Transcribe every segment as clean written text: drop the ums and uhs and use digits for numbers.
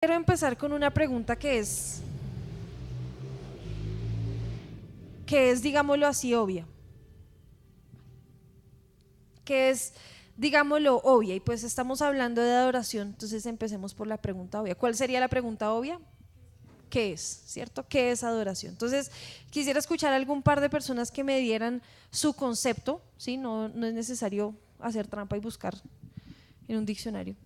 Quiero empezar con una pregunta que es, digámoslo así, obvia, que es, digámoslo, obvia, y pues estamos hablando de adoración, entonces empecemos por la pregunta obvia. ¿Cuál sería la pregunta obvia? ¿Qué es? ¿Cierto? ¿Qué es adoración? Entonces, quisiera escuchar a algún par de personas que me dieran su concepto, ¿sí? No es necesario hacer trampa y buscar en un diccionario,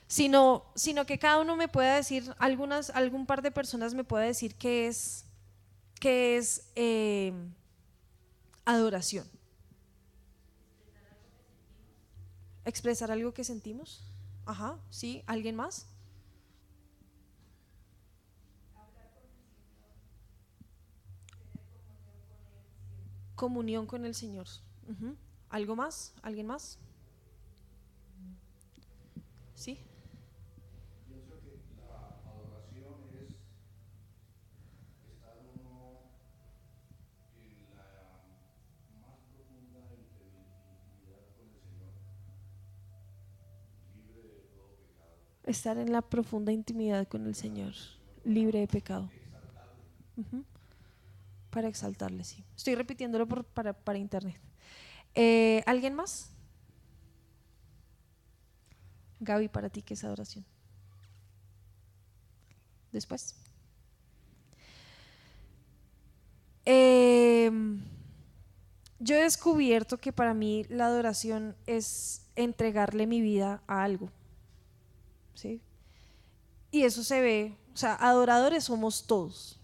sino que cada uno me pueda decir, algún par de personas me pueda decir qué es adoración. Expresar algo que sentimos. Ajá, sí, ¿alguien más? Comunión con el Señor. Ujú. ¿Algo más? ¿Alguien más? Sí. Pienso que la adoración es estar uno en la más profunda intimidad con el Señor, libre de todo pecado, Estar en la profunda intimidad con el Señor, libre de pecado. exaltarle. Ujú. Para exaltarle, sí. Estoy repitiéndolo para internet. ¿Alguien más? Gaby, para ti, ¿qué es adoración? Después. Eh, yo he descubierto que para mí la adoración es entregarle mi vida a algo, ¿sí? Y eso se ve, o sea, adoradores somos todos.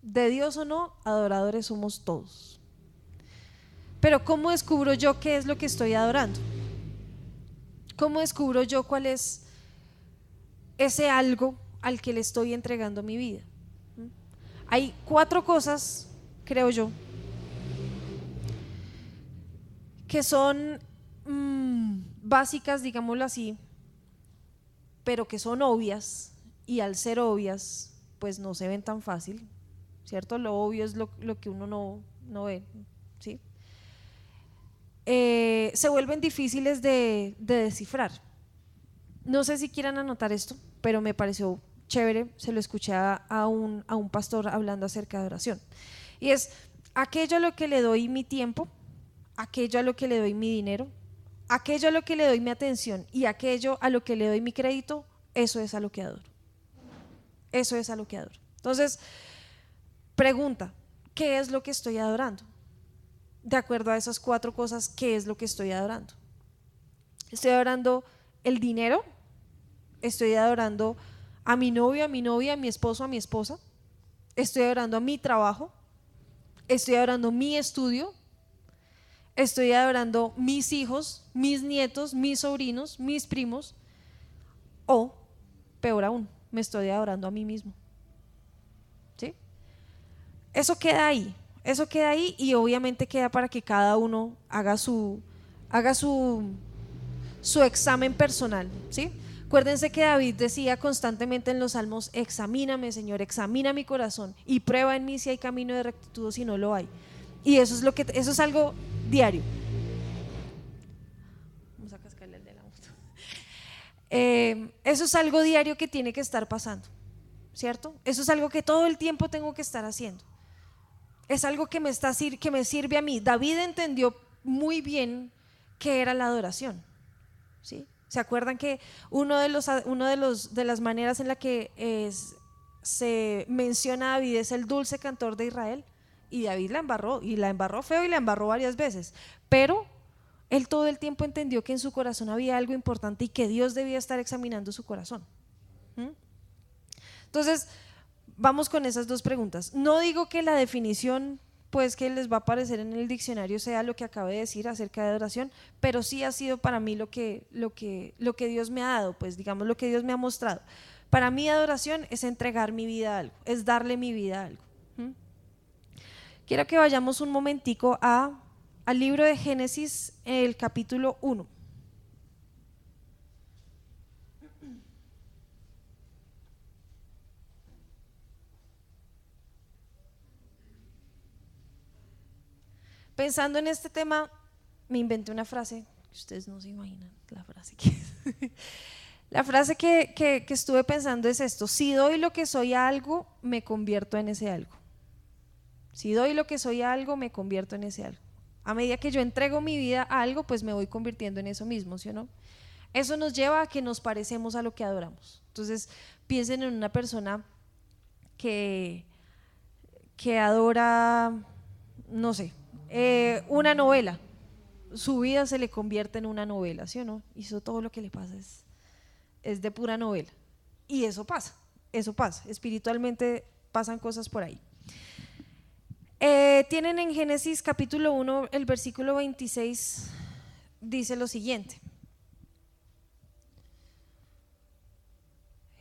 De Dios o no, adoradores somos todos. Pero ¿cómo descubro yo qué es lo que estoy adorando? ¿Cómo descubro yo cuál es ese algo al que le estoy entregando mi vida? Hay cuatro cosas, creo yo, que son básicas, digámoslo así, pero que son obvias, y al ser obvias, pues no se ven tan fácil, ¿cierto? Lo obvio es lo que uno no ve, ¿sí? Se vuelven difíciles de descifrar. No sé si quieran anotar esto, pero me pareció chévere, se lo escuché a un pastor hablando acerca de oración. Y es aquello a lo que le doy mi tiempo, aquello a lo que le doy mi dinero, aquello a lo que le doy mi atención y aquello a lo que le doy mi crédito, eso es a lo que adoro. Eso es a lo que adoro. Entonces, pregunta, ¿qué es lo que estoy adorando? De acuerdo a esas cuatro cosas, ¿qué es lo que estoy adorando? Estoy adorando el dinero, estoy adorando a mi novio, a mi novia, a mi esposo, a mi esposa, estoy adorando a mi trabajo, estoy adorando mi estudio, estoy adorando mis hijos, mis nietos, mis sobrinos, mis primos, o peor aún, me estoy adorando a mí mismo. ¿Sí? Eso queda ahí, eso queda ahí y obviamente queda para que cada uno haga su examen personal, ¿sí? Acuérdense que David decía constantemente en los salmos: examíname, Señor, examina mi corazón y prueba en mí si hay camino de rectitud o si no lo hay. Y eso es algo diario. Vamos a cascarle el de la moto. Eso es algo diario que tiene que estar pasando, ¿cierto? Eso es algo que todo el tiempo tengo que estar haciendo. Es algo que me sirve a mí. David entendió muy bien qué era la adoración, ¿sí? ¿Se acuerdan que de las maneras en la que se menciona a David es el dulce cantor de Israel? Y David la embarró feo y la embarró varias veces, pero él todo el tiempo entendió que en su corazón había algo importante y que Dios debía estar examinando su corazón. ¿Mm? Entonces, vamos con esas dos preguntas. No digo que la definición pues que les va a aparecer en el diccionario sea lo que acabé de decir acerca de adoración, pero sí ha sido para mí lo que Dios me ha dado, pues digamos lo que Dios me ha mostrado. Para mí adoración es entregar mi vida a algo, es darle mi vida a algo. ¿Mm? Quiero que vayamos un momentico al libro de Génesis, el capítulo 1. Pensando en este tema, me inventé una frase que ustedes no se imaginan la frase que es. La frase que estuve pensando es esto: si doy lo que soy a algo, me convierto en ese algo. Si doy lo que soy a algo, me convierto en ese algo. A medida que yo entrego mi vida a algo, pues me voy convirtiendo en eso mismo, ¿sí o no? Eso nos lleva a que nos parecemos a lo que adoramos. Entonces, piensen en una persona que, que adora, no sé, una novela. Su vida se le convierte en una novela, ¿sí o no? Y eso, todo lo que le pasa es de pura novela. Y eso pasa, espiritualmente pasan cosas por ahí. Tienen en Génesis capítulo 1, el versículo 26, dice lo siguiente.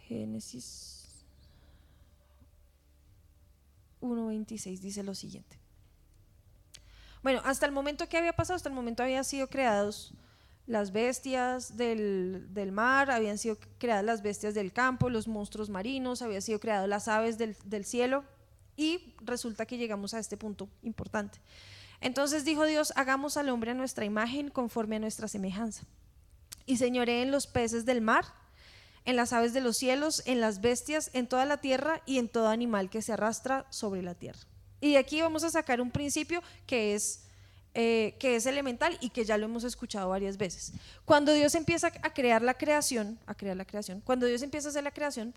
Génesis 1:26 dice lo siguiente. Bueno, hasta el momento que había pasado, hasta el momento habían sido creados las bestias del mar, habían sido creadas las bestias del campo, los monstruos marinos, habían sido creadas las aves del cielo, y resulta que llegamos a este punto importante. Entonces dijo Dios: hagamos al hombre a nuestra imagen, conforme a nuestra semejanza, y señoree en los peces del mar, en las aves de los cielos, en las bestias, en toda la tierra y en todo animal que se arrastra sobre la tierra. Y de aquí vamos a sacar un principio que es elemental y que ya lo hemos escuchado varias veces. Cuando Dios empieza a crear la creación, cuando Dios empieza a hacer la creación,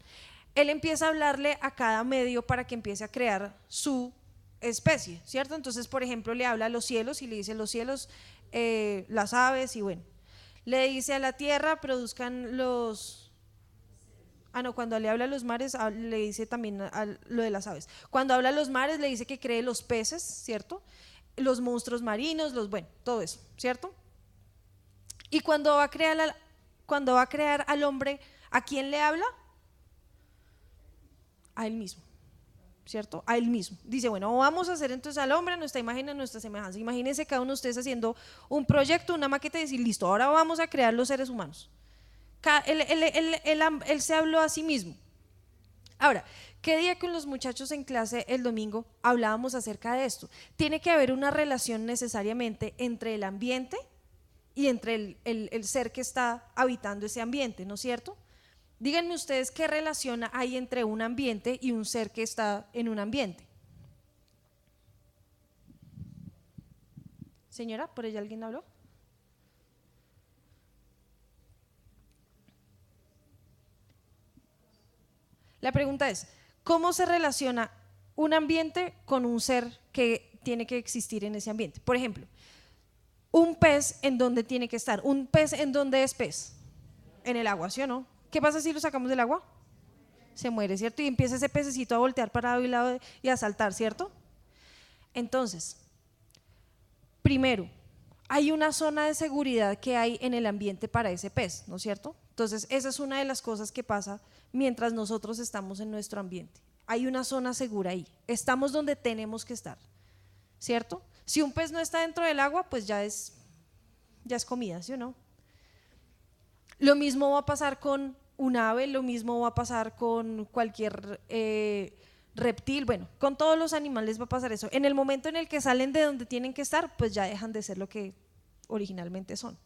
Él empieza a hablarle a cada medio para que empiece a crear su especie, ¿cierto? Entonces, por ejemplo, le habla a los cielos y le dice: los cielos, las aves, y bueno, le dice a la tierra: produzcan los... no, cuando le habla a los mares, le dice también lo de las aves. Cuando habla a los mares, le dice que cree los peces, ¿cierto? Los monstruos marinos, bueno, todo eso, ¿cierto? Y cuando va a crear al hombre, ¿a quién le habla? A él mismo, ¿cierto? A él mismo. Dice: bueno, vamos a hacer entonces al hombre a nuestra imagen, a nuestra semejanza. Imagínense cada uno de ustedes haciendo un proyecto, una maqueta, y decir: listo, ahora vamos a crear los seres humanos. Él se habló a sí mismo. Ahora, ¿qué día con los muchachos en clase el domingo hablábamos acerca de esto? Tiene que haber una relación necesariamente entre el ambiente y entre el ser que está habitando ese ambiente, ¿no es cierto? Díganme ustedes qué relación hay entre un ambiente y un ser que está en un ambiente. Señora, ¿por ella alguien habló? La pregunta es: ¿cómo se relaciona un ambiente con un ser que tiene que existir en ese ambiente? Por ejemplo, un pez, ¿en dónde tiene que estar? ¿Un pez en dónde es pez? En el agua, ¿sí o no? ¿Qué pasa si lo sacamos del agua? Se muere, ¿cierto? Y empieza ese pececito a voltear para un lado y a saltar, ¿cierto? Entonces, primero, hay una zona de seguridad que hay en el ambiente para ese pez, ¿no es cierto? Entonces, esa es una de las cosas que pasa mientras nosotros estamos en nuestro ambiente. Hay una zona segura ahí, estamos donde tenemos que estar, ¿cierto? Si un pez no está dentro del agua, pues ya es comida, ¿sí o no? Lo mismo va a pasar con un ave, lo mismo va a pasar con cualquier reptil, bueno, con todos los animales va a pasar eso. En el momento en el que salen de donde tienen que estar, pues ya dejan de ser lo que originalmente son.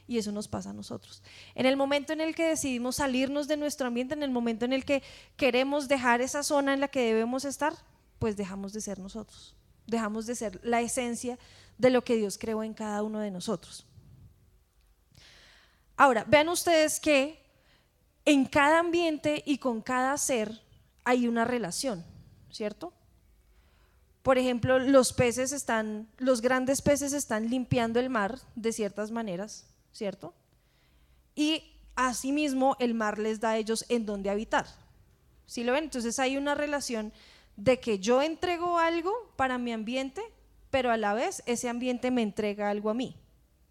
Y eso nos pasa a nosotros. En el momento en el que decidimos salirnos de nuestro ambiente, en el momento en el que queremos dejar esa zona en la que debemos estar, pues dejamos de ser nosotros, dejamos de ser la esencia de lo que Dios creó en cada uno de nosotros. Ahora, vean ustedes que en cada ambiente y con cada ser hay una relación, ¿cierto? Por ejemplo, los grandes peces están limpiando el mar de ciertas maneras, ¿cierto? Y asimismo el mar les da a ellos en dónde habitar. ¿Sí lo ven? Entonces hay una relación de que yo entrego algo para mi ambiente, pero a la vez ese ambiente me entrega algo a mí,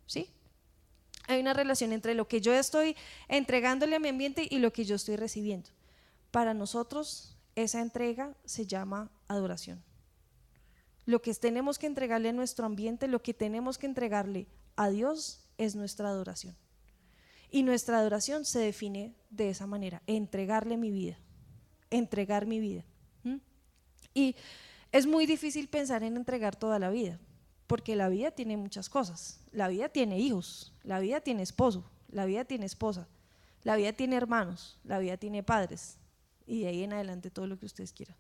¿sí? Hay una relación entre lo que yo estoy entregándole a mi ambiente y lo que yo estoy recibiendo. Para nosotros esa entrega se llama adoración. Lo que tenemos que entregarle a nuestro ambiente, lo que tenemos que entregarle a Dios es nuestra adoración. Y nuestra adoración se define de esa manera: entregarle mi vida, entregar mi vida. Y es muy difícil pensar en entregar toda la vida, porque la vida tiene muchas cosas. La vida tiene hijos, la vida tiene esposo, la vida tiene esposa, La vida tiene hermanos, la vida tiene padres y de ahí en adelante todo lo que ustedes quieran.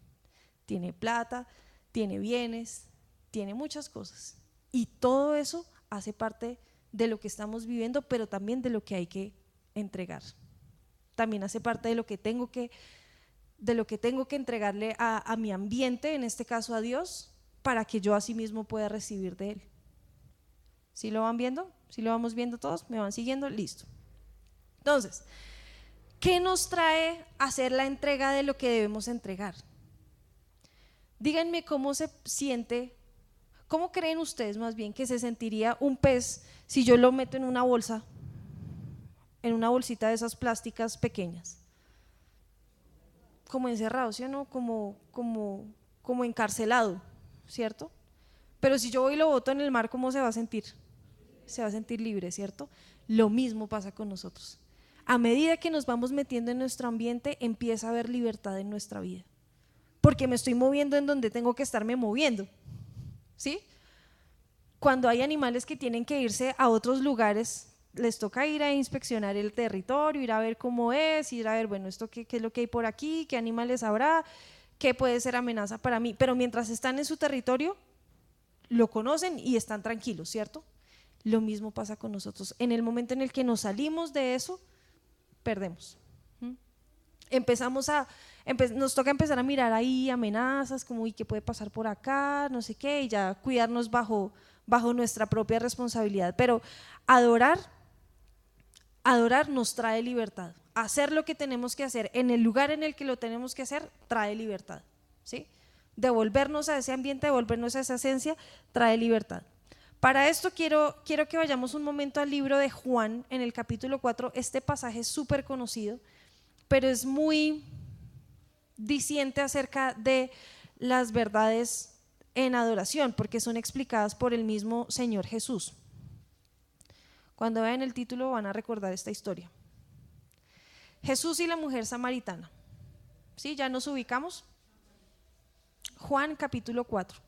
Tiene plata, tiene bienes, tiene muchas cosas y todo eso hace parte de lo que estamos viviendo, pero también de lo que hay que entregar. También hace parte de lo que tengo que entregarle a mi ambiente, en este caso a Dios, para que yo asimismo pueda recibir de Él. ¿Sí lo van viendo? ¿Sí lo vamos viendo todos? ¿Me van siguiendo? Listo. Entonces, ¿qué nos trae hacer la entrega de lo que debemos entregar? Díganme cómo se siente, cómo creen ustedes más bien que se sentiría un pez si yo lo meto en una bolsa, en una bolsita de esas plásticas pequeñas. Como encerrado, ¿sí o no? Como encarcelado, ¿cierto? Pero si yo voy y lo boto en el mar, ¿cómo se va a sentir? Se va a sentir libre, ¿cierto? Lo mismo pasa con nosotros. A medida que nos vamos metiendo en nuestro ambiente, empieza a haber libertad en nuestra vida, porque me estoy moviendo en donde tengo que estarme moviendo, ¿sí? Cuando hay animales que tienen que irse a otros lugares, les toca ir a inspeccionar el territorio, ir a ver cómo es, ir a ver, bueno, esto qué es lo que hay por aquí, qué animales habrá, qué puede ser amenaza para mí, pero mientras están en su territorio, lo conocen y están tranquilos, ¿cierto? Lo mismo pasa con nosotros. En el momento en el que nos salimos de eso, perdemos. Nos toca empezar a mirar ahí amenazas, como, ¿y qué puede pasar por acá? No sé qué, y ya cuidarnos bajo nuestra propia responsabilidad. Pero adorar nos trae libertad. Hacer lo que tenemos que hacer en el lugar en el que lo tenemos que hacer trae libertad, ¿sí? Devolvernos a ese ambiente, devolvernos a esa esencia, trae libertad. Para esto quiero que vayamos un momento al libro de Juan, en el capítulo 4. Este pasaje es súper conocido, pero es muy diciente acerca de las verdades en adoración, porque son explicadas por el mismo Señor Jesús. Cuando vean el título van a recordar esta historia. Jesús y la mujer samaritana. ¿Sí? ¿Ya nos ubicamos? Juan capítulo 4.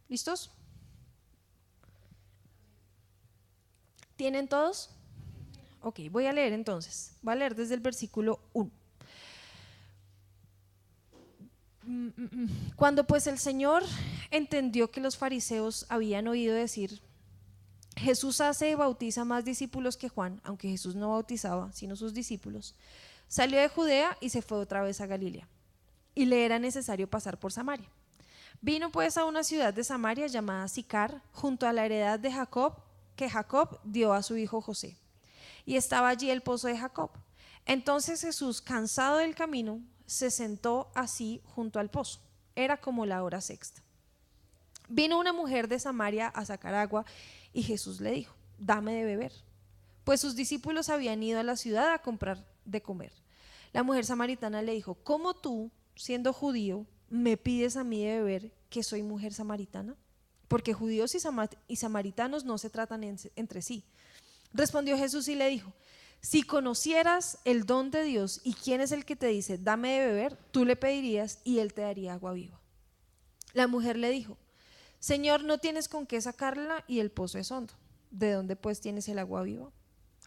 ¿Listos? ¿Tienen todos? Ok, voy a leer entonces. Voy a leer desde el versículo 1. Cuando pues el Señor entendió que los fariseos habían oído decir: Jesús hace y bautiza más discípulos que Juan, aunque Jesús no bautizaba, sino sus discípulos, salió de Judea y se fue otra vez a Galilea, y le era necesario pasar por Samaria. Vino pues a una ciudad de Samaria llamada Sicar, junto a la heredad de Jacob, que Jacob dio a su hijo José. Y estaba allí el pozo de Jacob. Entonces Jesús, cansado del camino, se sentó así junto al pozo. Era como la hora sexta. Vino una mujer de Samaria a sacar agua y Jesús le dijo: dame de beber. Pues sus discípulos habían ido a la ciudad a comprar de comer. La mujer samaritana le dijo: ¿cómo tú, siendo judío, me pides a mí de beber, que soy mujer samaritana? Porque judíos y samaritanos no se tratan entre sí. Respondió Jesús y le dijo: si conocieras el don de Dios y quién es el que te dice dame de beber, tú le pedirías y él te daría agua viva. La mujer le dijo: Señor, no tienes con qué sacarla y el pozo es hondo. ¿De dónde pues tienes el agua viva?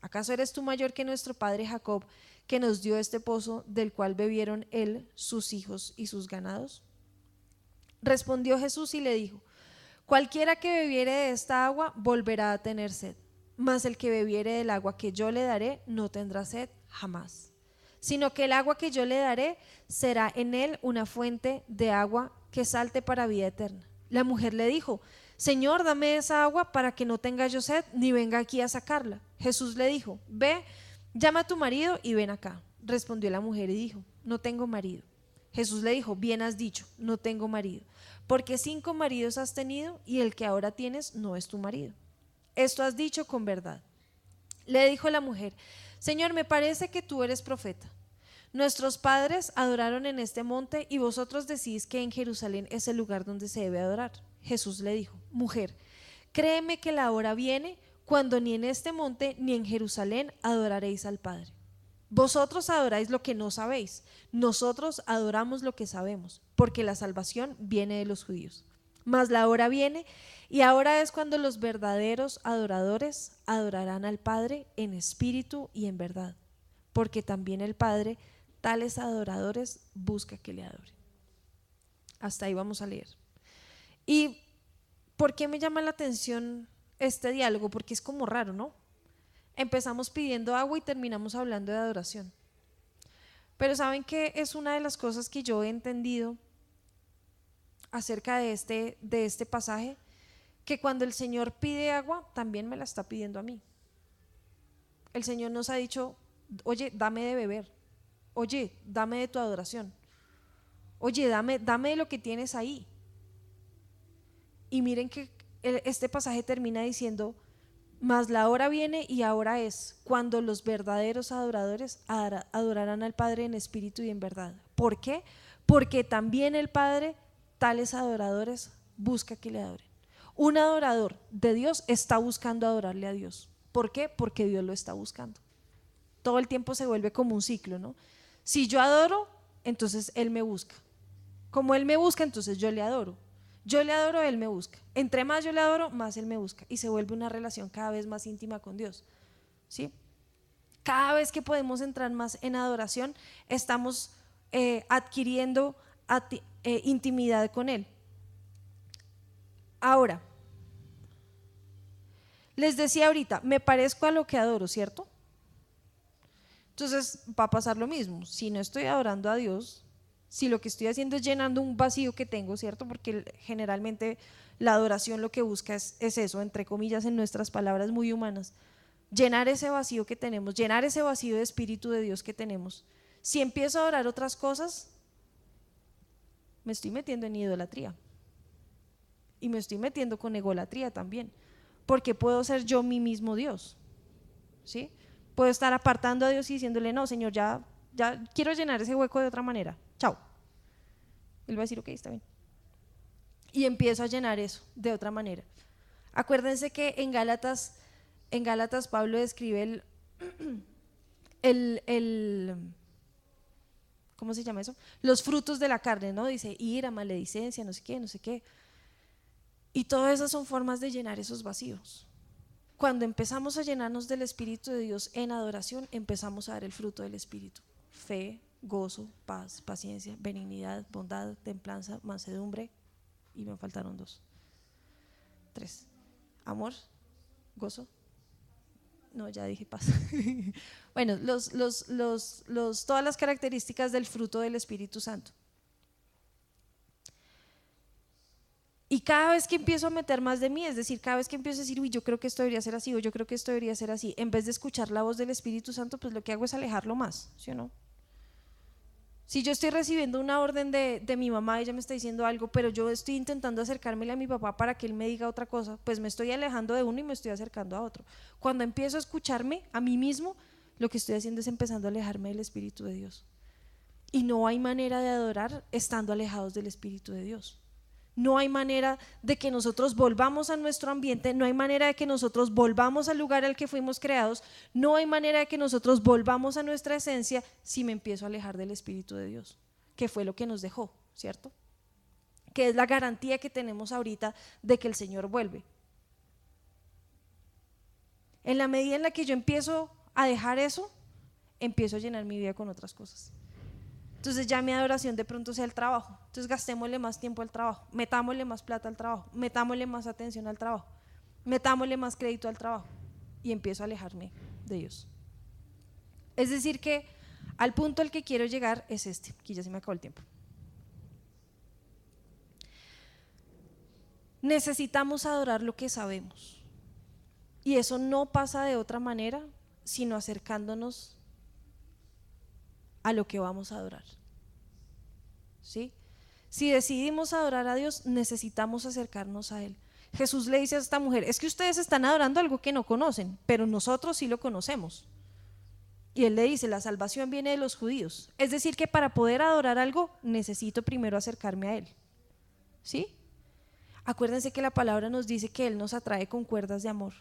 ¿Acaso eres tú mayor que nuestro padre Jacob, que nos dio este pozo, del cual bebieron él, sus hijos y sus ganados? Respondió Jesús y le dijo: cualquiera que bebiere de esta agua volverá a tener sed, mas el que bebiere del agua que yo le daré no tendrá sed jamás, sino que el agua que yo le daré será en él una fuente de agua que salte para vida eterna. La mujer le dijo: Señor, dame esa agua para que no tenga yo sed ni venga aquí a sacarla. Jesús le dijo: ve, llama a tu marido y ven acá. Respondió la mujer y dijo: no tengo marido. Jesús le dijo: bien has dicho, no tengo marido, porque 5 maridos has tenido y el que ahora tienes no es tu marido. Esto has dicho con verdad. Le dijo la mujer: Señor, me parece que tú eres profeta. Nuestros padres adoraron en este monte y vosotros decís que en Jerusalén es el lugar donde se debe adorar. Jesús le dijo: mujer, créeme que la hora viene cuando ni en este monte ni en Jerusalén adoraréis al Padre. Vosotros adoráis lo que no sabéis, nosotros adoramos lo que sabemos, porque la salvación viene de los judíos. Mas la hora viene, y ahora es cuando los verdaderos adoradores adorarán al Padre en espíritu y en verdad, porque también el Padre tales adoradores busca que le adoren. Hasta ahí vamos a leer. ¿Y por qué me llama la atención este diálogo? Porque es como raro, ¿no? Empezamos pidiendo agua y terminamos hablando de adoración. Pero ¿saben qué es una de las cosas que yo he entendido acerca de este pasaje? Que cuando el Señor pide agua, también me la está pidiendo a mí. El Señor nos ha dicho, oye, dame de beber, oye, dame de tu adoración, oye, dame de lo que tienes ahí. Y miren que este pasaje termina diciendo, mas la hora viene y ahora es cuando los verdaderos adoradores adorarán al Padre en espíritu y en verdad. ¿Por qué? Porque también el Padre tales adoradores busca que le adoren. Un adorador de Dios está buscando adorarle a Dios. ¿Por qué? Porque Dios lo está buscando. Todo el tiempo se vuelve como un ciclo, ¿no? Si yo adoro, entonces Él me busca. Como Él me busca, entonces yo le adoro. Yo le adoro, Él me busca. Entre más yo le adoro, más Él me busca. Y se vuelve una relación cada vez más íntima con Dios, ¿sí? Cada vez que podemos entrar más en adoración, estamos adquiriendo intimidad con Él. Ahora, les decía ahorita, me parezco a lo que adoro, ¿cierto? Entonces va a pasar lo mismo. Si no estoy adorando a Dios, si lo que estoy haciendo es llenando un vacío que tengo, ¿cierto? Porque generalmente la adoración lo que busca es eso, entre comillas, en nuestras palabras muy humanas, llenar ese vacío que tenemos, llenar ese vacío de espíritu de Dios que tenemos. Si empiezo a adorar otras cosas, me estoy metiendo en idolatría y me estoy metiendo con egolatría también, porque puedo ser yo mi mismo Dios, ¿sí? Puedo estar apartando a Dios y diciéndole, no, Señor, ya quiero llenar ese hueco de otra manera, chao. Él va a decir, ok, está bien. Y empiezo a llenar eso de otra manera. Acuérdense que en Gálatas Pablo describe ¿cómo se llama eso? Los frutos de la carne, ¿no? Dice ira, maledicencia, no sé qué, no sé qué. Y todas esas son formas de llenar esos vacíos. Cuando empezamos a llenarnos del Espíritu de Dios en adoración, empezamos a dar el fruto del Espíritu: fe, gozo, paz, paciencia, benignidad, bondad, templanza, mansedumbre, y me faltaron 3: amor, gozo, no, ya dije paz. Bueno, todas las características del fruto del Espíritu Santo. Y cada vez que empiezo a meter más de mí, es decir, cada vez que empiezo a decir, uy, yo creo que esto debería ser así, o yo creo que esto debería ser así, en vez de escuchar la voz del Espíritu Santo, pues lo que hago es alejarlo más, ¿sí o no? Si yo estoy recibiendo una orden de mi mamá, ella me está diciendo algo, pero yo estoy intentando acercármele a mi papá para que él me diga otra cosa, pues me estoy alejando de uno y me estoy acercando a otro. Cuando empiezo a escucharme a mí mismo, lo que estoy haciendo es empezando a alejarme del Espíritu de Dios. Y no hay manera de adorar estando alejados del Espíritu de Dios. No hay manera de que nosotros volvamos a nuestro ambiente, no hay manera de que nosotros volvamos al lugar al que fuimos creados, no hay manera de que nosotros volvamos a nuestra esencia si me empiezo a alejar del Espíritu de Dios, que fue lo que nos dejó, ¿cierto? Que es la garantía que tenemos ahorita de que el Señor vuelve. En la medida en la que yo empiezo a dejar eso, empiezo a llenar mi vida con otras cosas. Entonces ya mi adoración de pronto sea el trabajo. Entonces gastémosle más tiempo al trabajo, metámosle más plata al trabajo, metámosle más atención al trabajo, metámosle más crédito al trabajo, y empiezo a alejarme de Dios. Es decir que al punto al que quiero llegar es aquí ya se me acabó el tiempo. Necesitamos adorar lo que sabemos, y eso no pasa de otra manera sino acercándonos a lo que vamos a adorar, ¿sí? Si decidimos adorar a Dios, necesitamos acercarnos a Él. Jesús le dice a esta mujer, es que ustedes están adorando algo que no conocen, pero nosotros sí lo conocemos. Y Él le dice, la salvación viene de los judíos. Es decir que para poder adorar algo, necesito primero acercarme a Él, ¿sí? Acuérdense que la palabra nos dice que Él nos atrae con cuerdas de amor.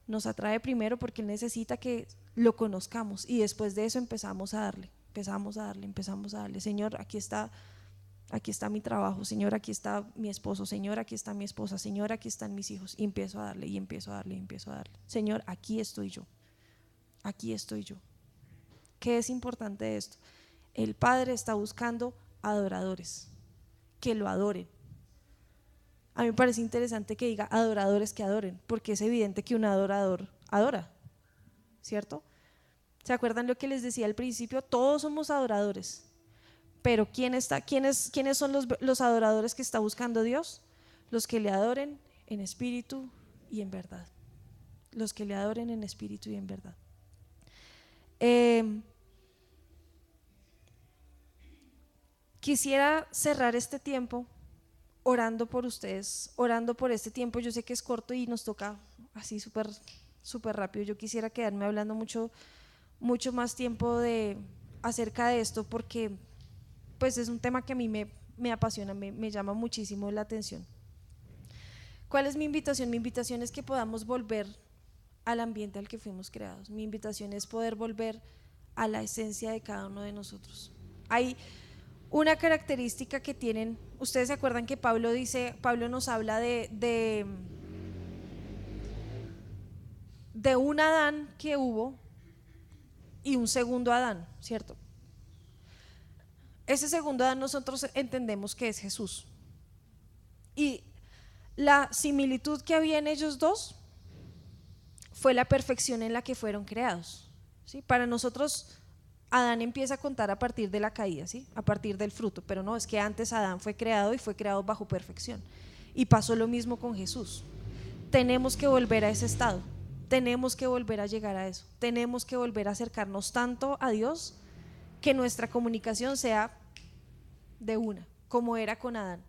Nos atrae primero porque Él necesita que lo conozcamos, y después de eso empezamos a darle. Señor, aquí está mi trabajo, Señor, aquí está mi esposo, Señor, aquí está mi esposa, Señor, aquí están mis hijos, y empiezo a darle, y empiezo a darle, y empiezo a darle. Señor, aquí estoy yo. ¿Qué es importante de esto? El Padre está buscando adoradores que lo adoren. A mí me parece interesante que diga adoradores que adoren, porque es evidente que un adorador adora, ¿cierto? ¿Se acuerdan lo que les decía al principio? Todos somos adoradores, pero ¿quiénes son los adoradores que está buscando Dios? Los que le adoren en espíritu y en verdad. Los que le adoren en espíritu y en verdad. Quisiera cerrar este tiempo orando por ustedes, orando por este tiempo. Yo sé que es corto y nos toca así súper rápido. Yo quisiera quedarme hablando mucho más tiempo acerca de esto, porque pues es un tema que a mí me apasiona, me llama muchísimo la atención. ¿Cuál es mi invitación? Mi invitación es que podamos volver al ambiente al que fuimos creados. Mi invitación es poder volver a la esencia de cada uno de nosotros. Hay una característica que tienen, ustedes se acuerdan que Pablo nos habla de un Adán que hubo y un segundo Adán, ¿cierto? Ese segundo Adán nosotros entendemos que es Jesús, y la similitud que había en ellos dos fue la perfección en la que fueron creados, ¿sí? Para nosotros Adán empieza a contar a partir de la caída, ¿sí? A partir del fruto, pero no, es que antes Adán fue creado y fue creado bajo perfección, y pasó lo mismo con Jesús. Tenemos que volver a ese estado, tenemos que volver a llegar a eso, tenemos que volver a acercarnos tanto a Dios que nuestra comunicación sea de una, como era con Adán,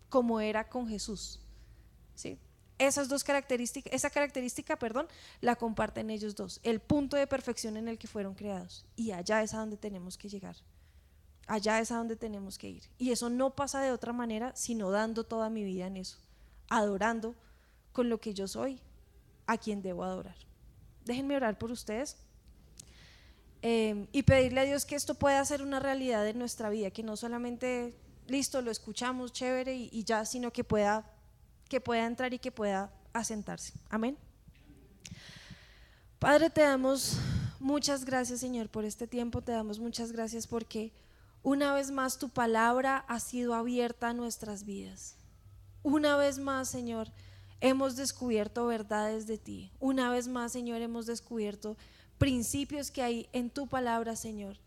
como era con Jesús, ¿sí? Esa característica, la comparten ellos dos, el punto de perfección en el que fueron creados, y allá es a donde tenemos que llegar, allá es a donde tenemos que ir, y eso no pasa de otra manera sino dando toda mi vida en eso, adorando con lo que yo soy a quien debo adorar. Déjenme orar por ustedes y pedirle a Dios que esto pueda ser una realidad en nuestra vida, que no solamente listo, lo escuchamos, chévere y ya, sino que pueda entrar y que pueda asentarse. Amén. Padre, te damos muchas gracias, Señor, por este tiempo. Te damos muchas gracias porque una vez más tu palabra ha sido abierta a nuestras vidas. Una vez más, Señor, hemos descubierto verdades de ti. Una vez más, Señor, hemos descubierto principios que hay en tu palabra, Señor,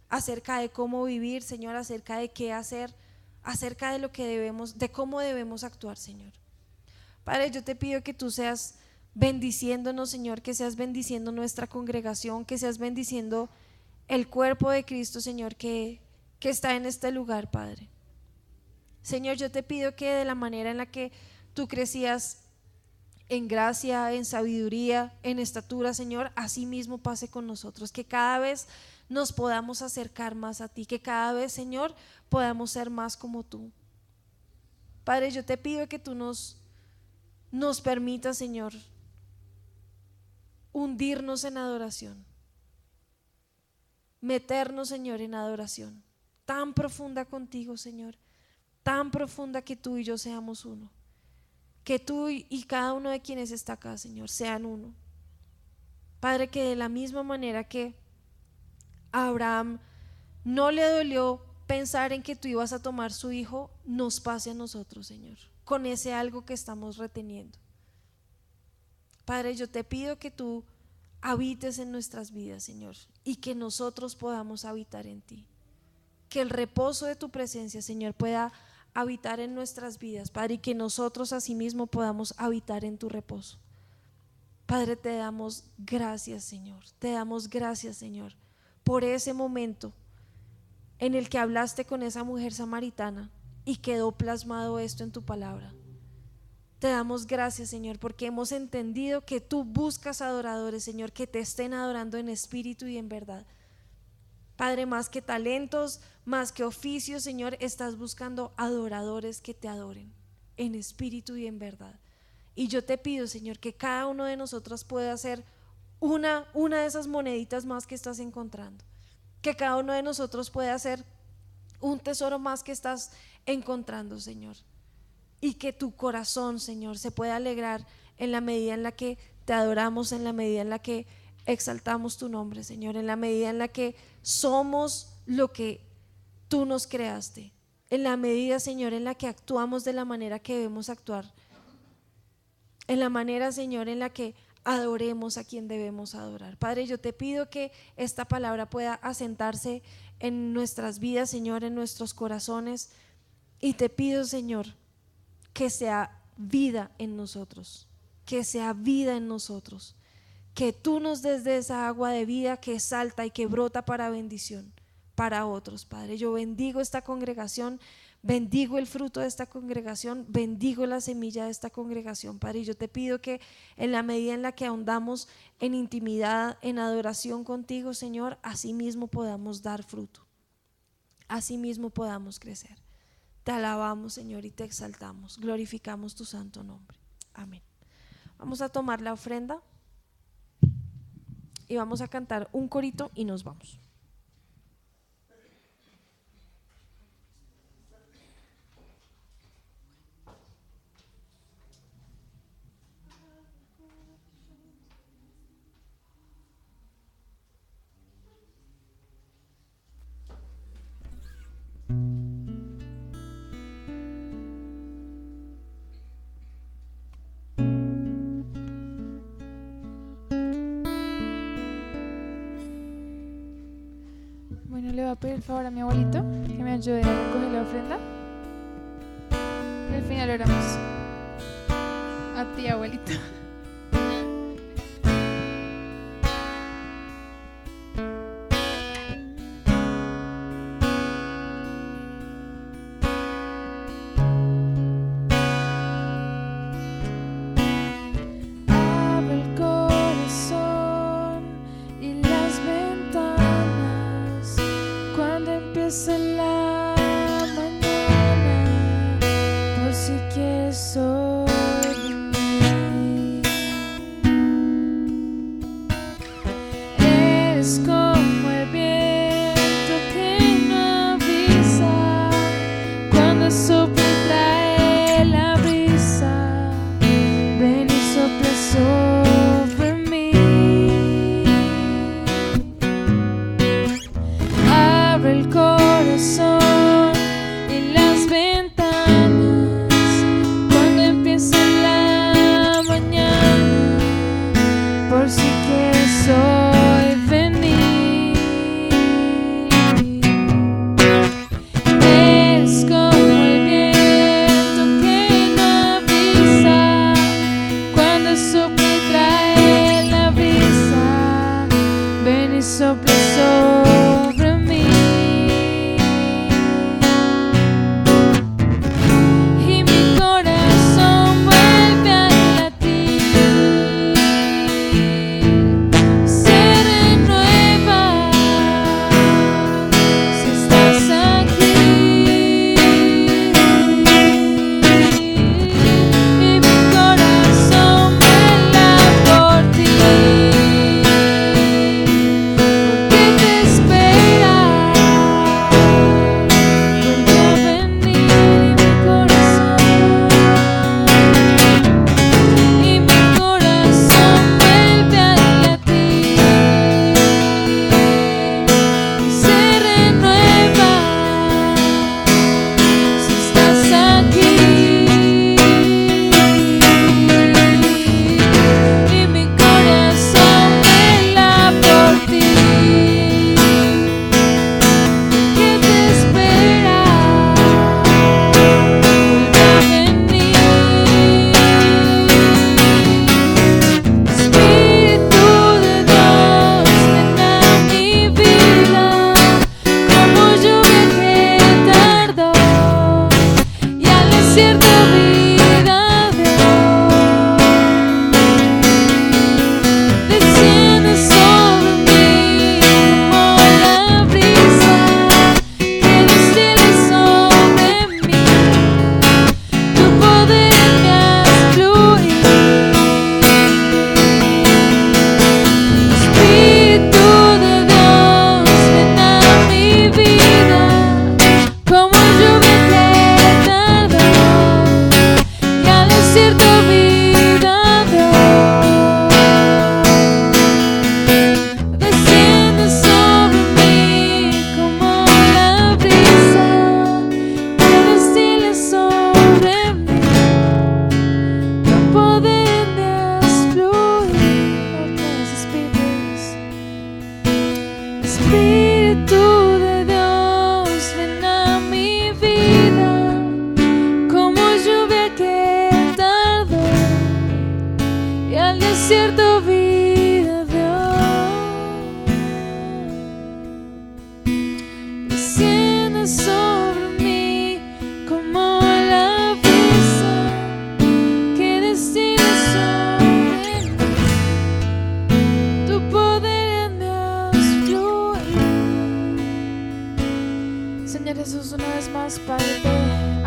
acerca de cómo vivir, Señor, acerca de qué hacer, acerca de lo que debemos, de cómo debemos actuar, Señor. Padre, yo te pido que tú seas bendiciéndonos, Señor, que seas bendiciendo nuestra congregación, que seas bendiciendo el cuerpo de Cristo, Señor, que está en este lugar, Padre. Señor, yo te pido que de la manera en la que tú crecías en gracia, en sabiduría, en estatura, Señor, así mismo pase con nosotros, que cada vez nos podamos acercar más a ti, que cada vez, Señor, podamos ser más como tú. Padre, yo te pido que tú nos permitas, Señor, hundirnos en adoración, meternos, Señor, en adoración tan profunda contigo, Señor, tan profunda que tú y yo seamos uno, que tú y cada uno de quienes está acá, Señor, sean uno. Padre, que de la misma manera que a Abraham no le dolió pensar en que tú ibas a tomar su hijo, nos pase a nosotros, Señor, con ese algo que estamos reteniendo. Padre, yo te pido que tú habites en nuestras vidas, Señor, y que nosotros podamos habitar en ti, que el reposo de tu presencia, Señor, pueda habitar en nuestras vidas, Padre, y que nosotros asimismo podamos habitar en tu reposo. Padre, te damos gracias, Señor, te damos gracias, Señor, por ese momento en el que hablaste con esa mujer samaritana y quedó plasmado esto en tu palabra. Te damos gracias, Señor, porque hemos entendido que tú buscas adoradores, Señor, que te estén adorando en espíritu y en verdad. Padre, más que talentos, más que oficios, Señor, estás buscando adoradores que te adoren en espíritu y en verdad. Y yo te pido, Señor, que cada uno de nosotros pueda ser una de esas moneditas más que estás encontrando. Que cada uno de nosotros pueda ser un tesoro más que estás encontrando, Señor. Y que tu corazón, Señor, se pueda alegrar en la medida en la que te adoramos, en la medida en la que exaltamos tu nombre, Señor, en la medida en la que somos lo que tú nos creaste, en la medida, Señor, en la que actuamos de la manera que debemos actuar, en la manera, Señor, en la que adoremos a quien debemos adorar. Padre, yo te pido que esta palabra pueda asentarse en nuestras vidas, Señor, en nuestros corazones, y te pido, Señor, que sea vida en nosotros, que sea vida en nosotros, que tú nos des de esa agua de vida que salta y que brota para bendición para otros. Padre, yo bendigo esta congregación, bendigo el fruto de esta congregación, bendigo la semilla de esta congregación, Padre, y yo te pido que en la medida en la que ahondamos en intimidad, en adoración contigo, Señor, así mismo podamos dar fruto, así mismo podamos crecer. Te alabamos, Señor, y te exaltamos, glorificamos tu santo nombre. Amén. Vamos a tomar la ofrenda y vamos a cantar un corito y nos vamos. Bueno, le voy a pedir el favor a mi abuelito que me ayude a recoger la ofrenda. Y al final oramos. A ti, abuelito. Abre el corazón y las ventanas cuando empiece la mañana, por si quieres dormir.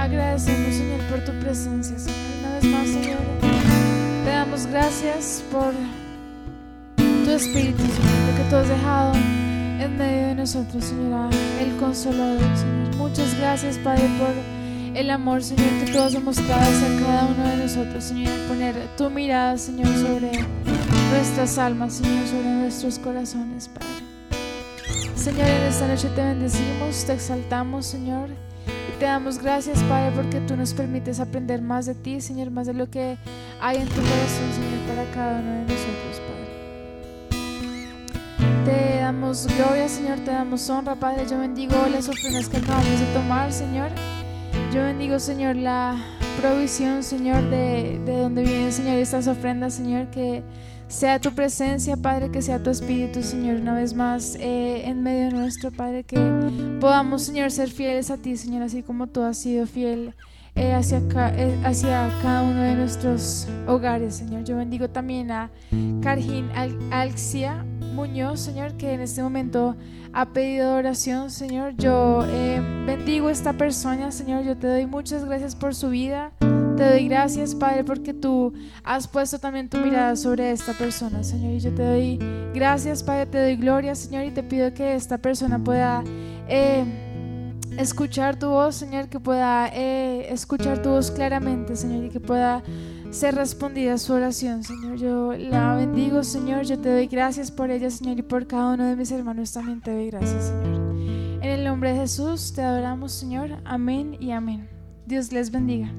Agradecemos, Señor, por tu presencia, Señor. Una vez más, Señor, te damos gracias por tu Espíritu, Señor, lo que tú has dejado en medio de nosotros, Señor, el Consolador, Señor. Muchas gracias, Padre, por el amor, Señor, que tú has demostrado hacia cada uno de nosotros, Señor, poner tu mirada, Señor, sobre nuestras almas, Señor, sobre nuestros corazones, Padre. Señor, en esta noche te bendecimos, te exaltamos, Señor, y te damos gracias, Padre, porque tú nos permites aprender más de ti, Señor, más de lo que hay en tu corazón, Señor, para cada uno de nosotros, Padre. Te damos gloria, Señor, te damos honra, Padre. Yo bendigo las ofrendas que acabamos de tomar, Señor. Yo bendigo, Señor, la provisión, Señor, de donde vienen, Señor, estas ofrendas, Señor, que sea tu presencia, Padre, que sea tu Espíritu, Señor, una vez más en medio nuestro, Padre, que podamos, Señor, ser fieles a ti, Señor, así como tú has sido fiel hacia cada uno de nuestros hogares, Señor. Yo bendigo también a Cargin Alxia Muñoz, Señor, que en este momento ha pedido oración, Señor. Yo bendigo a esta persona, Señor. Yo te doy muchas gracias por su vida. Te doy gracias, Padre, porque tú has puesto también tu mirada sobre esta persona, Señor. Y yo te doy gracias, Padre, te doy gloria, Señor, y te pido que esta persona pueda escuchar tu voz, Señor, que pueda escuchar tu voz claramente, Señor, y que pueda ser respondida su oración, Señor. Yo la bendigo, Señor. Yo te doy gracias por ella, Señor, y por cada uno de mis hermanos también te doy gracias, Señor. En el nombre de Jesús te adoramos, Señor. Amén y amén. Dios les bendiga.